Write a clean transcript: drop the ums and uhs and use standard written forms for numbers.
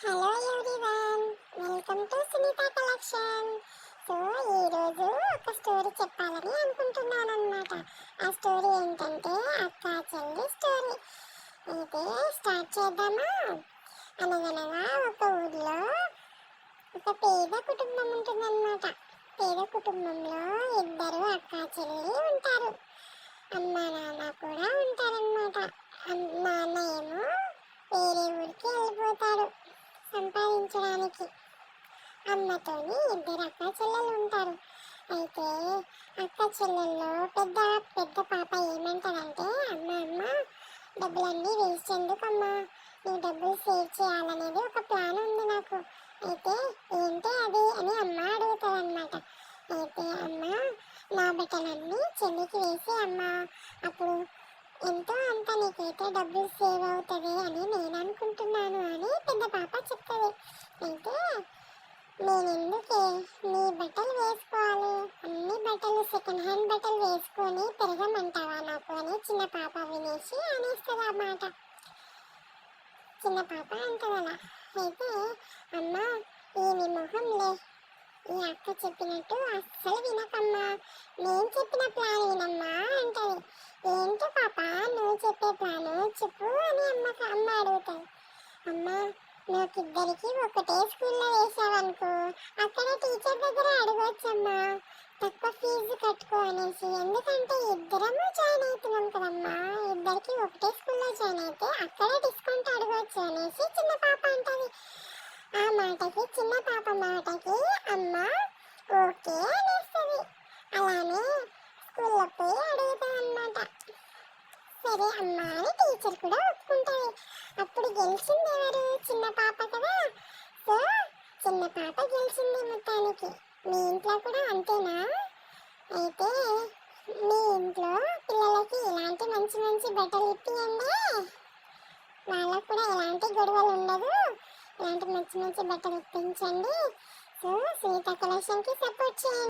Hello everyone, welcome to Sunitha collection. So ఈరోజు ఒక story చెప్పాలని అనుకుంటున్నాను అనమాట. ఆ స్టోరీ ఏంటంటే అక్క చెల్లి స్టోరీ. అయితే స్టార్ట్ చేద్దామా? అనగనగా ఒక ఊర్లో ఒక పేద కుటుంబం ఉంటుందన్నమాట. పేద కుటుంబంలో ఇద్దరు అక్క చెల్లి ఉంటారు. అమ్మ నాన్న కూడా ఉంటారన్నమాట. నాన్న ఏమో వేరే ఊరికి వెళ్ళిపోతాడు సంపాదించడానికి. అమ్మతోని ఇద్దరు అక్క చెల్లెలు ఉంటారు. అయితే అక్క చెల్లెల్లో పెద్ద పెద్ద పాప ఏమంటారంటే, అమ్మ డబ్బులన్నీ వేస్ట్ ఎందుకమ్మా, నీ డబ్బులు సేవ్ చేయాలనేది ఒక ప్లాన్ ఉంది నాకు. అయితే ఏంటి అది అని అమ్మ అడుగుతుంది అనమాట. అయితే అమ్మ, నా బట్టలన్నీ చెల్లికి వేసి అమ్మ, అప్పుడు ఎంతో అంత నీకైతే డబ్బులు సేవ్ అవుతుంది అని నేను అనుకుంటున్నాను అని పెద్ద పాప చెప్తుంది. అయితే నేను ఎందుకే నీ బట్టలు వేసుకోవాలి, అన్ని బట్టలు సెకండ్ హ్యాండ్ బట్టలు వేసుకొని తిరగమంటావా నాకు అని చిన్న పాప వినేసి అనేస్తుంది అన్నమాట. చిన్న పాప అంటదలా. అయితే అమ్మ, ఈమె మొహంలే, ఈ అక్క చెప్పినట్టు అస్సలు వినకమ్మా, నేను చెప్పిన ప్లాన్ వినమ్మా అంటది. ఏంటి పాప నువ్వు చెప్పే ప్లాను చెప్పు అని అమ్మ అడుగుతాయి. అమ్మ, నాకిద్దరికి ఒకటే స్కూల్లో వేసావనుకో, అక్కడ టీచర్ దగ్గర అడగవచ్చమ్మా తక్కువ ఫీజు కట్టుకో అనేసి. ఎందుకంటే ఇద్దరము జాయిన్ అవుతున్నాం కదమ్మా, ఇద్దరికి ఒకటే స్కూల్లో జాయిన్ అయితే అక్కడే డిస్కౌంట్ అడగవచ్చు అనేసి చిన్న పాప అంటది. ఆ మాటకి చిన్న పాప మాటకి అమ్మ ఓకే అనేస్తుంది. అలానే స్కూల్లో పోయి అడుగుతాం అన్నమాట. సరే అమ్మ అని టీచర్ కూడా ఒప్పుకుంటుంది. అప్పుడు గెలిచింది ఎవరు? చిన్న పాప కదా. సో చిన్న పాప గెలిచింది మొత్తానికి. మీ ఇంట్లో కూడా అంతేనా? అయితే మీ ఇంట్లో పిల్లలకి ఇలాంటి మంచి మంచి బట్టలు ఇప్పియండి, వాళ్ళకు కూడా ఎలాంటి గొడవలు ఉండదు, ఇలాంటి మంచి మంచి బట్టలు ఇప్పించండి. సో సునీత కలెక్షన్కి సపోర్ట్ చేయండి.